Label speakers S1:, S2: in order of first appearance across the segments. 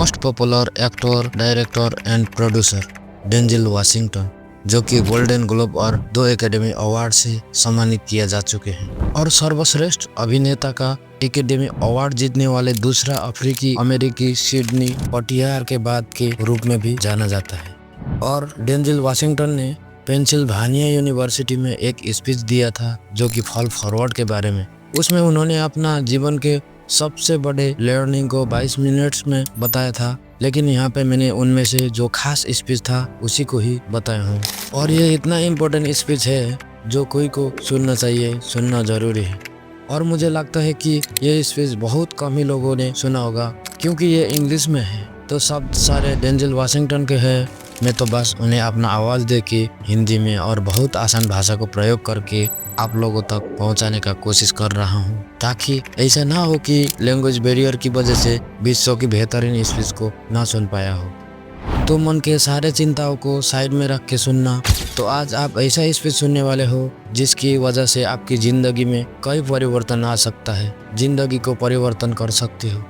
S1: Most popular actor, director and producer Denzil Washington, जो कि golden globe और 2 academy award से सम्मानित किया जा चुके हैं और सर्वश्रेष्ठ अभिनेता का एकेडमी अवार्ड जीतने वाले दूसरा अफ्रीकी अमेरिकी सिडनी पटियार के बाद के रूप में भी जाना जाता है। और डेंजिल वाशिंगटन ने पेंसिल्वानिया यूनिवर्सिटी में एक स्पीच दिया था जो कि फॉल फॉरवर्ड के बारे में। उसमें उन्होंने अपना जीवन के सबसे बड़े लर्निंग को 22 मिनट्स में बताया था, लेकिन यहाँ पे मैंने उनमें से जो खास स्पीच था उसी को ही बताया हूँ। और ये इतना इम्पोर्टेंट स्पीच है जो कोई को सुनना चाहिए, सुनना जरूरी है। और मुझे लगता है कि ये स्पीच बहुत कम ही लोगों ने सुना होगा क्योंकि ये इंग्लिश में है, तो शब्द सारे डेंजिल वाशिंगटन के हैं। मैं तो बस उन्हें अपना आवाज़ दे के हिंदी में और बहुत आसान भाषा को प्रयोग करके आप लोगों तक पहुंचाने का कोशिश कर रहा हूं, ताकि ऐसा ना हो कि लैंग्वेज बैरियर की वजह से विश्व की बेहतरीन स्पीच को ना सुन पाया हो। तो मन के सारे चिंताओं को साइड में रख के सुनना। तो आज आप ऐसा स्पीच सुनने वाले हो जिसकी वजह से आपकी ज़िंदगी में कई परिवर्तन आ सकता है, ज़िंदगी को परिवर्तन कर सकते हो।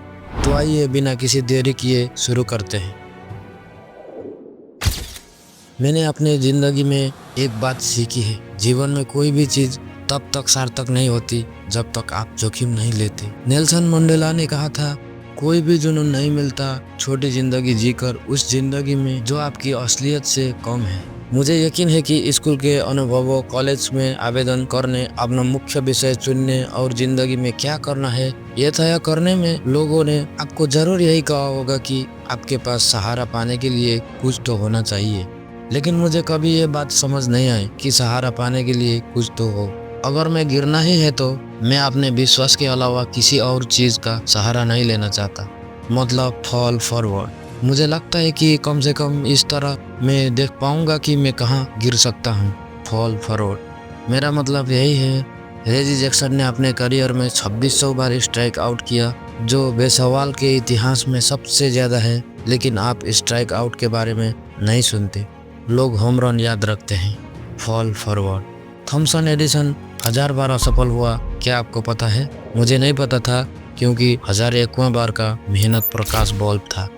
S1: तो आइए बिना किसी देरी किए शुरू करते हैं। मैंने अपने ज़िंदगी में एक बात सीखी है, जीवन में कोई भी चीज़ तब तक सार्थक नहीं होती जब तक आप जोखिम नहीं लेते। नेल्सन मंडेला ने कहा था, कोई भी जुनून नहीं मिलता छोटी ज़िंदगी जीकर उस ज़िंदगी में जो आपकी असलियत से कम है। मुझे यकीन है कि स्कूल के अनुभवों, कॉलेज में आवेदन करने, अपना मुख्य विषय चुनने और ज़िंदगी में क्या करना है ये तय करने में लोगों ने आपको ज़रूर यही कहा होगा कि आपके पास सहारा पाने के लिए कुछ तो होना चाहिए। लेकिन मुझे कभी ये बात समझ नहीं आई कि सहारा पाने के लिए कुछ तो हो। अगर मैं गिरना ही है तो मैं अपने विश्वास के अलावा किसी और चीज़ का सहारा नहीं लेना चाहता, मतलब फॉल फॉरवर्ड। मुझे लगता है कि कम से कम इस तरह मैं देख पाऊंगा कि मैं कहाँ गिर सकता हूँ। फॉल फॉरवर्ड मेरा मतलब यही है। रेजी जैक्सन ने अपने करियर में 2600 बार स्ट्राइक आउट किया, जो बेसवाल के इतिहास में सबसे ज़्यादा है। लेकिन आप स्ट्राइक आउट के बारे में नहीं सुनते, लोग होम रन याद रखते हैं। Fall forward. थॉमसन एडिसन 1000 बार असफल हुआ, क्या आपको पता है? मुझे नहीं पता था क्योंकि 1001वां बार का मेहनत प्रकाश बल्ब था।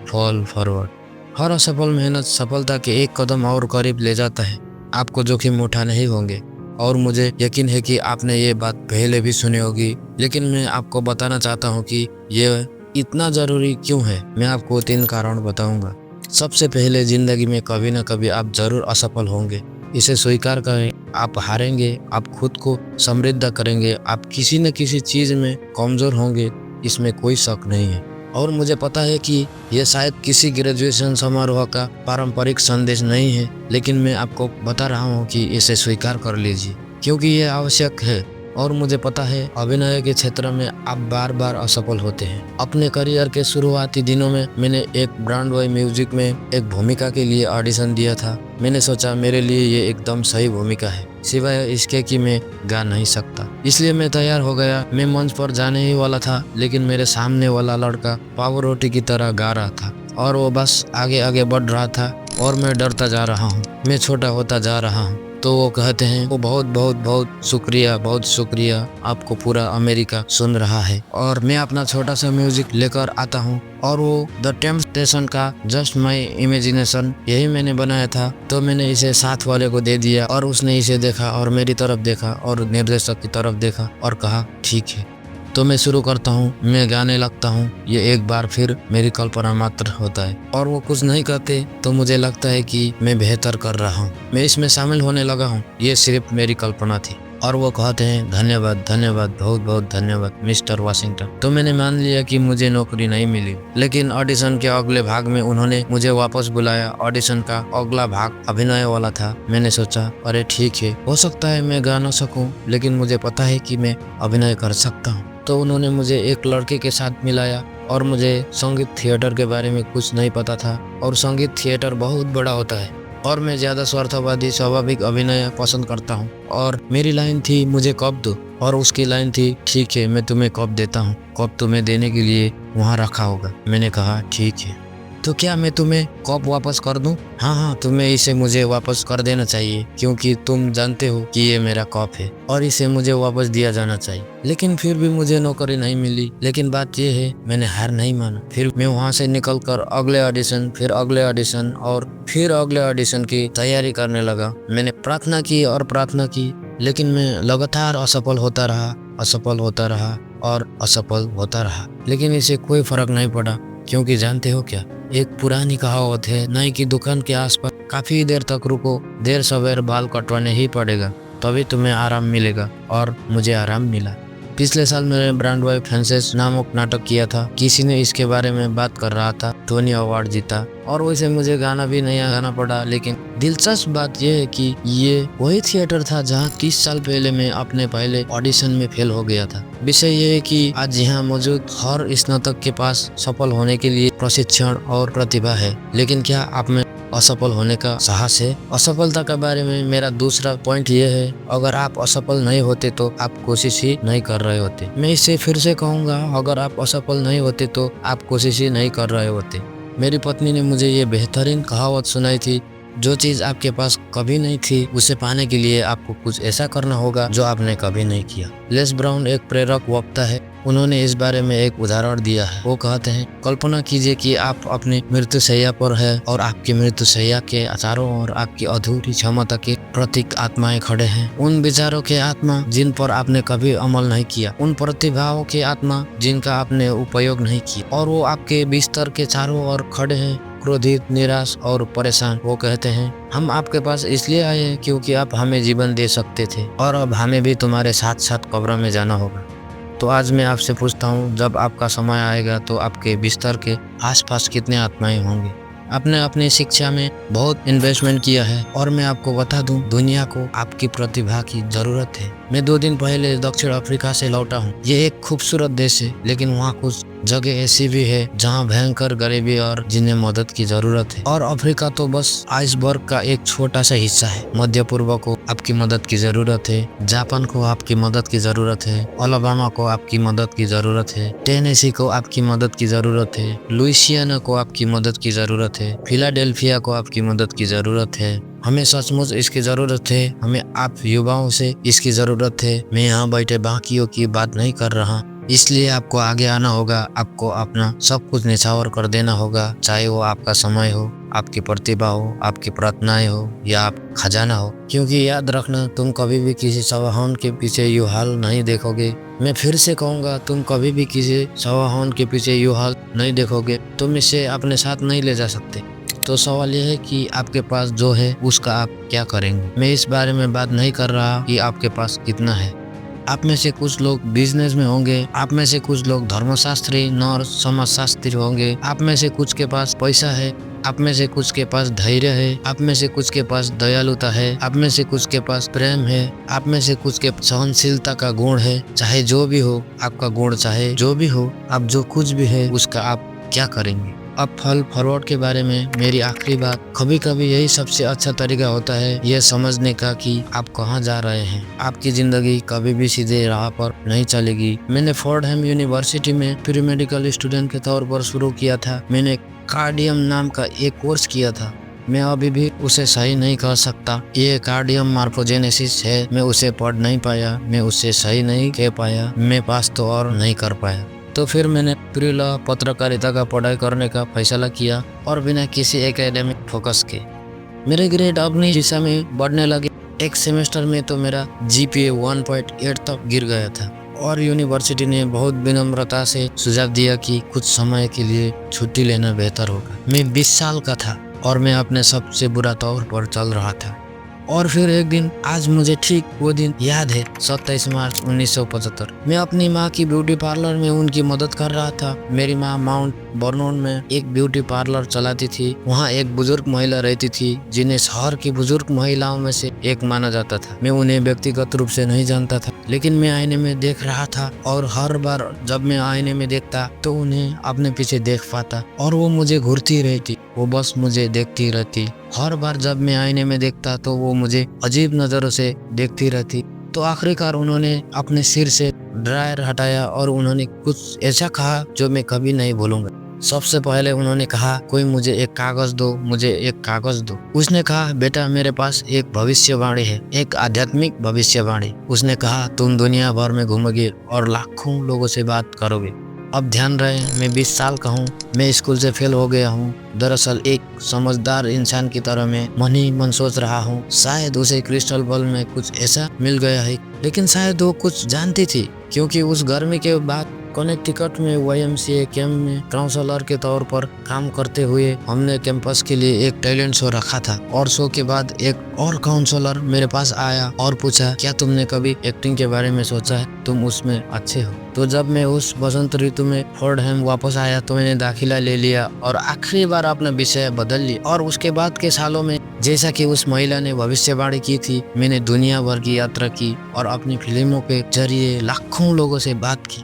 S1: Fall forward. हर असफल मेहनत सफलता के एक कदम और करीब ले जाता है। आपको जोखिम उठाने ही होंगे और मुझे यकीन है कि आपने ये बात पहले भी सुनी होगी, लेकिन मैं आपको बताना चाहता हूँ कि ये इतना ज़रूरी क्यों है। मैं आपको 3 कारण बताऊँगा। सबसे पहले, ज़िंदगी में कभी ना कभी आप ज़रूर असफल होंगे, इसे स्वीकार करें। आप हारेंगे, आप खुद को समृद्ध करेंगे, आप किसी न किसी चीज़ में कमज़ोर होंगे, इसमें कोई शक नहीं है। और मुझे पता है कि यह शायद किसी ग्रेजुएशन समारोह का पारंपरिक संदेश नहीं है, लेकिन मैं आपको बता रहा हूँ कि इसे स्वीकार कर लीजिए क्योंकि यह आवश्यक है। और मुझे पता है अभिनय के क्षेत्र में आप बार बार असफल होते हैं। अपने करियर के शुरुआती दिनों में मैंने एक ब्रॉडवे म्यूजिक में एक भूमिका के लिए ऑडिशन दिया था। मैंने सोचा मेरे लिए ये एकदम सही भूमिका है, सिवाय इसके कि मैं गा नहीं सकता। इसलिए मैं तैयार हो गया। मैं मंच पर जाने ही वाला था, लेकिन मेरे सामने वाला लड़का पाव रोटी की तरह गा रहा था और वो बस आगे आगे बढ़ रहा था और मैं डरता जा रहा हूँ, मैं छोटा होता जा रहा हूँ। तो वो कहते हैं, वो बहुत बहुत बहुत शुक्रिया, आपको पूरा अमेरिका सुन रहा है। और मैं अपना छोटा सा म्यूजिक लेकर आता हूँ और वो द टेम्पटेशन का जस्ट माई इमेजिनेशन यही मैंने बनाया था। तो मैंने इसे साथ वाले को दे दिया और उसने इसे देखा और मेरी तरफ देखा और निर्देशक की तरफ देखा और कहा ठीक है। तो मैं शुरू करता हूँ, मैं गाने लगता हूँ। ये एक बार फिर मेरी कल्पना मात्र होता है और वो कुछ नहीं कहते तो मुझे लगता है कि मैं बेहतर कर रहा हूँ, मैं इसमें शामिल होने लगा हूँ। ये सिर्फ मेरी कल्पना थी। और वो कहते हैं धन्यवाद, बहुत बहुत धन्यवाद मिस्टर वाशिंगटन। तो मैंने मान लिया कि मुझे नौकरी नहीं मिली, लेकिन ऑडिशन के अगले भाग में उन्होंने मुझे वापस बुलाया। ऑडिशन का अगला भाग अभिनय वाला था। मैंने सोचा अरे ठीक है, हो सकता है मैं गा ना सकूं, लेकिन मुझे पता है कि मैं अभिनय कर सकता हूँ। तो उन्होंने मुझे एक लड़के के साथ मिलाया और मुझे संगीत थिएटर के बारे में कुछ नहीं पता था और संगीत थिएटर बहुत बड़ा होता है और मैं ज़्यादा स्वार्थवादी स्वाभाविक अभिनय पसंद करता हूँ। और मेरी लाइन थी मुझे कब दो और उसकी लाइन थी ठीक है मैं तुम्हें कब देता हूँ, कब तुम्हें देने के लिए वहाँ रखा होगा। मैंने कहा ठीक है। तो क्या मैं तुम्हें कप वापस कर दूं? हाँ हाँ, तुम्हें इसे मुझे वापस कर देना चाहिए, क्योंकि तुम जानते हो कि ये मेरा कप है और इसे मुझे वापस दिया जाना चाहिए। लेकिन फिर भी मुझे नौकरी नहीं मिली। लेकिन बात ये है, मैंने हार नहीं माना। फिर मैं वहाँ से निकलकर अगले ऑडिशन, फिर अगले ऑडिशन और फिर अगले ऑडिशन की तैयारी करने लगा। मैंने प्रार्थना की और प्रार्थना की, लेकिन मैं लगातार असफल होता रहा, असफल होता रहा और असफल होता रहा। लेकिन इसे कोई फर्क नहीं पड़ा, क्योंकि जानते हो क्या, एक पुरानी कहावत है, नाई की दुकान के आसपास काफी देर तक रुको, देर सवेर बाल कटवाने ही पड़ेगा, तभी तुम्हें आराम मिलेगा। और मुझे आराम मिला। पिछले साल मैंने ब्रॉडवे फेंसेस नामक नाटक किया था। किसी ने इसके बारे में बात कर रहा था, टोनी अवार्ड जीता और वैसे मुझे गाना भी नहीं गाना पड़ा। लेकिन दिलचस्प बात यह है कि ये वही थिएटर था जहां 30 साल पहले मैं अपने पहले ऑडिशन में फेल हो गया था। विषय ये है कि आज यहाँ मौजूद हर स्नातक के पास सफल होने के लिए प्रशिक्षण और प्रतिभा है, लेकिन क्या आप में असफल होने का साहस है? असफलता के बारे में मेरा दूसरा पॉइंट ये है, अगर आप असफल नहीं होते तो आप कोशिश ही नहीं कर रहे होते। मैं इसे फिर से कहूँगा, अगर आप असफल नहीं होते तो आप कोशिश ही नहीं कर रहे होते। मेरी पत्नी ने मुझे ये बेहतरीन कहावत सुनाई थी, जो चीज़ आपके पास कभी नहीं थी, उसे पाने के लिए आपको कुछ ऐसा करना होगा जो आपने कभी नहीं किया। लेस ब्राउन एक प्रेरक वक्ता है। उन्होंने इस बारे में एक उदाहरण दिया है। वो कहते हैं, कल्पना कीजिए कि आप अपनी मृत्युशैया पर है और आपकी मृत्युशैया के चारों ओर आपकी अधूरी क्षमता के प्रतीक आत्माएं खड़े हैं। उन विचारों के आत्मा जिन पर आपने कभी अमल नहीं किया, उन प्रतिभाओं के आत्मा जिनका आपने उपयोग नहीं किया, और वो आपके बिस्तर के चारों ओर खड़े हैं, क्रोधित, निराश और परेशान। वो कहते हैं, हम आपके पास इसलिए आए हैं क्योंकि आप हमें जीवन दे सकते थे और अब हमें भी तुम्हारे साथ साथ कब्र में जाना होगा। तो आज मैं आपसे पूछता हूँ, जब आपका समय आएगा तो आपके बिस्तर के आसपास कितने आत्माएं होंगे? आपने अपनी शिक्षा में बहुत इन्वेस्टमेंट किया है और मैं आपको बता दूं, दुनिया को आपकी प्रतिभा की जरूरत है। मैं 2 दिन पहले दक्षिण अफ्रीका से लौटा हूँ। ये एक खूबसूरत देश है, लेकिन वहाँ कुछ जगह ऐसी भी है जहाँ भयंकर गरीबी और जिन्हें मदद की जरूरत है। और अफ्रीका तो बस आइसबर्ग का एक छोटा सा हिस्सा है। मध्य पूर्व को आपकी मदद की जरूरत है, जापान को आपकी मदद की जरूरत है, अलाबामा को आपकी मदद की जरूरत है, टेनेसी को आपकी मदद की जरूरत है, लुइसियाना को आपकी मदद की जरूरत है, फिलाडेल्फिया को आपकी मदद की जरूरत है। हमें सचमुच इसकी जरूरत है। हमें आप युवाओं से इसकी जरूरत है। मैं यहाँ बैठे बाकियों की बात नहीं कर रहा, इसलिए आपको आगे आना होगा। आपको अपना सब कुछ निछावर कर देना होगा, चाहे वो आपका समय हो, आपकी प्रतिभा हो, आपकी प्रार्थनाएं हो या आप खजाना हो। क्योंकि याद रखना, तुम कभी भी किसी सवाहन के पीछे यूं हाल नहीं देखोगे। मैं फिर से कहूँगा, तुम कभी भी किसी सवाहन के पीछे यूं हाल नहीं देखोगे। तुम इसे अपने साथ नहीं ले जा सकते। तो सवाल यह है कि आपके पास जो है उसका आप क्या करेंगे। मैं इस बारे में बात नहीं कर रहा कि आपके पास कितना है। आप में से कुछ लोग बिजनेस में होंगे, आप में से कुछ लोग धर्मशास्त्री, नर्स, समाजशास्त्री होंगे, आप में से कुछ के पास पैसा है, आप में से कुछ के पास धैर्य है, आप में से कुछ के पास दयालुता है, आप में से कुछ के पास प्रेम है, आप में से कुछ के सहनशीलता का गुण है। चाहे जो भी हो आपका गुण, चाहे जो भी हो, आप जो कुछ भी है उसका आप क्या करेंगे। अब फल फॉरवर्ड के बारे में मेरी आखिरी बात, कभी कभी यही सबसे अच्छा तरीका होता है यह समझने का कि आप कहाँ जा रहे हैं। आपकी जिंदगी कभी भी सीधे राह पर नहीं चलेगी। मैंने फोर्डहैम यूनिवर्सिटी में प्री मेडिकल स्टूडेंट के तौर पर शुरू किया था। मैंने कार्डियम नाम का एक कोर्स किया था। मैं अभी भी उसे सही नहीं कर सकता। ये कार्डियम मार्फोजेनेसिस है। मैं उसे पढ़ नहीं पाया, मैं उसे सही नहीं कह पाया, मैं पास तो और नहीं कर पाया। तो फिर मैंने प्री लॉ पत्रकारिता का पढ़ाई करने का फैसला किया और बिना किसी एकेडमिक फोकस के। मेरे ग्रेड अपनी दिशा में बढ़ने लगे। एक सेमेस्टर में तो मेरा GPA 1.8 तक गिर गया था और यूनिवर्सिटी ने बहुत विनम्रता से सुझाव दिया कि कुछ समय के लिए छुट्टी लेना बेहतर होगा। मैं 20 साल का था और मैं अपने सबसे बुरा तौर पर चल रहा था। और फिर एक दिन, आज मुझे ठीक वो दिन याद है, 27 मार्च 1975। मैं अपनी माँ की ब्यूटी पार्लर में उनकी मदद कर रहा था। मेरी माँ माउंट बर्नोन में एक ब्यूटी पार्लर चलाती थी। वहाँ एक बुजुर्ग महिला रहती थी जिन्हें शहर की बुजुर्ग महिलाओं में से एक माना जाता था। मैं उन्हें व्यक्तिगत रूप से नहीं जानता था, लेकिन मैं आईने में देख रहा था और हर बार जब मैं आईने में देखता तो उन्हें अपने पीछे देख पाता और वो मुझे घूरती रहती। वो बस मुझे देखती रहती। हर बार जब मैं आईने में देखता तो वो मुझे अजीब नजरों से देखती रहती। तो आखिरकार उन्होंने अपने सिर से ड्रायर हटाया और उन्होंने कुछ ऐसा कहा जो मैं कभी नहीं भूलूंगा। सबसे पहले उन्होंने कहा, कोई मुझे एक कागज दो, मुझे एक कागज दो। उसने कहा, बेटा मेरे पास एक भविष्यवाणी है, एक आध्यात्मिक भविष्यवाणी। उसने कहा, तुम दुनिया भर में घूमोगे और लाखों लोगों से बात करोगे। अब ध्यान रहे, मैं 20 साल का हूँ, मैं स्कूल से फेल हो गया हूँ। दरअसल एक समझदार इंसान की तरह मैं मन ही मन सोच रहा हूँ, शायद उसे क्रिस्टल बॉल में कुछ ऐसा मिल गया है। लेकिन शायद वो कुछ जानती थी, क्योंकि उस गर्मी के बाद कनेक्टिकट में YMCA कैंप में काउंसलर के तौर पर काम करते हुए हमने कैंपस के लिए एक टैलेंट शो रखा था। और शो के बाद एक और काउंसलर मेरे पास आया और पूछा, क्या तुमने कभी एक्टिंग के बारे में सोचा है? तुम उसमें अच्छे हो। तो जब मैं उस बसंत ऋतु में फोर्डहैम वापस आया तो मैंने दाखिला ले लिया और आखिरी बार अपना विषय बदल लिया। और उसके बाद के सालों में, जैसा कि उस महिला ने भविष्यवाणी की थी, मैंने दुनिया भर की यात्रा की और अपनी फिल्मों के जरिए लाखों लोगों से बात की।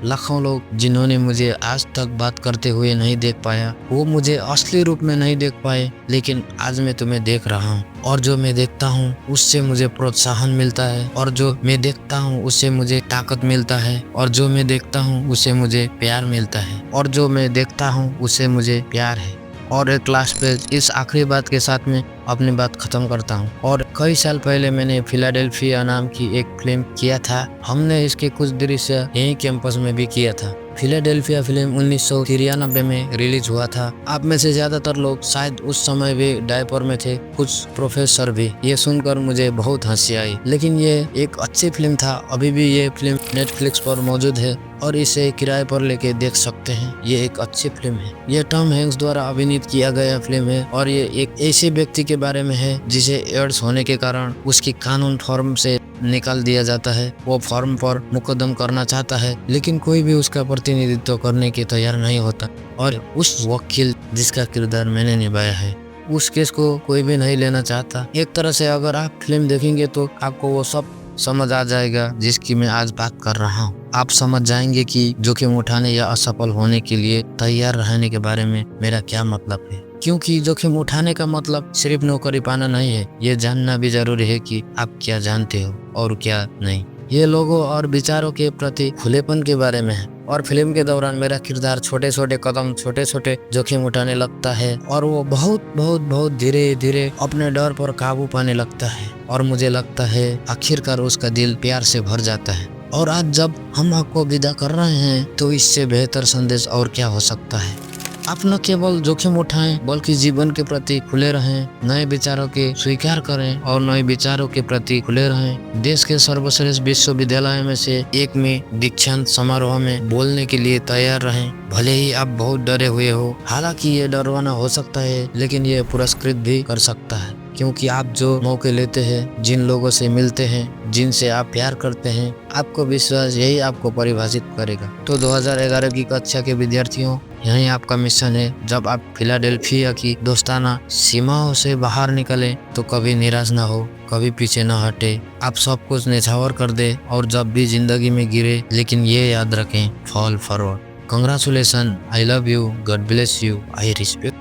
S1: लाखों लोग जिन्होंने मुझे आज तक बात करते हुए नहीं देख पाया, वो मुझे असली रूप में नहीं देख पाए, लेकिन आज मैं तुम्हें देख रहा हूँ। और जो मैं देखता हूँ उससे मुझे प्रोत्साहन मिलता है, और जो मैं देखता हूँ उससे मुझे ताकत मिलता है, और जो मैं देखता हूँ उससे मुझे प्यार मिलता है, और जो मैं देखता हूँ उससे मुझे प्यार है। और एक लास्ट पेज, इस आखिरी बात के साथ में अपनी बात खत्म करता हूँ। और कई साल पहले मैंने फिलाडेल्फिया नाम की एक फिल्म किया था। हमने इसके कुछ दृश्य यही कैंपस में भी किया था। फिलाडेल्फिया फिल्म 1993 में रिलीज हुआ था। आप में से ज्यादातर लोग शायद उस समय भी डायपर में थे, कुछ प्रोफेसर भी। ये सुनकर मुझे बहुत हंसी आई, लेकिन ये एक अच्छी फिल्म था। अभी भी ये फिल्म नेटफ्लिक्स पर मौजूद है और इसे किराए पर लेके देख सकते हैं। ये एक अच्छी फिल्म है। ये टॉम हैंक्स द्वारा अभिनीत किया गया फिल्म है और ये एक ऐसे व्यक्ति के बारे में है जिसे एड्स होने के कारण उसकी कानून फॉर्म से निकाल दिया जाता है। वो फॉर्म पर मुकदम करना चाहता है, लेकिन कोई भी उसका प्रतिनिधित्व करने के तैयार नहीं होता। और उस वकील जिसका किरदार मैंने निभाया है, उस केस को कोई भी नहीं लेना चाहता। एक तरह से अगर आप फिल्म देखेंगे तो आपको वो सब समझ आ जाएगा जिसकी मैं आज बात कर रहा हूँ। आप समझ जाएंगे कि जोखिम उठाने या असफल होने के लिए तैयार रहने के बारे में मेरा क्या मतलब है। क्योंकि जोखिम उठाने का मतलब सिर्फ नौकरी पाना नहीं है, ये जानना भी जरूरी है कि आप क्या जानते हो और क्या नहीं। ये लोगों और विचारों के प्रति खुलेपन के बारे में है। और फिल्म के दौरान मेरा किरदार छोटे छोटे कदम, छोटे छोटे जोखिम उठाने लगता है और वो बहुत बहुत बहुत धीरे धीरे अपने डर पर काबू पाने लगता है। और मुझे लगता है आखिरकार उसका दिल प्यार से भर जाता है। और आज जब हम आपको विदा कर रहे हैं तो इससे बेहतर संदेश और क्या हो सकता है। आप न केवल जोखिम उठाएं बल्कि जीवन के प्रति खुले रहें, नए विचारों के स्वीकार करें और नए विचारों के प्रति खुले रहें। देश के सर्वश्रेष्ठ विश्वविद्यालय में से एक में दीक्षांत समारोह में बोलने के लिए तैयार रहें, भले ही आप बहुत डरे हुए हो। हालांकि ये डरवाना हो सकता है, लेकिन ये पुरस्कृत भी कर सकता है, क्योंकि आप जो मौके लेते हैं, जिन लोगों से मिलते हैं, जिनसे आप प्यार करते हैं, आपको विश्वास यही आपको परिभाषित करेगा। तो 2011 की कक्षा के विद्यार्थियों, यही आपका मिशन है। जब आप फिलाडेल्फिया की दोस्ताना सीमाओं से बाहर निकलें तो कभी निराश ना हो, कभी पीछे ना हटे। आप सब कुछ निछावर कर दे और जब भी जिंदगी में गिरे, लेकिन ये याद रखें, fall forward. Congratulation, I love you, God bless you, I respect.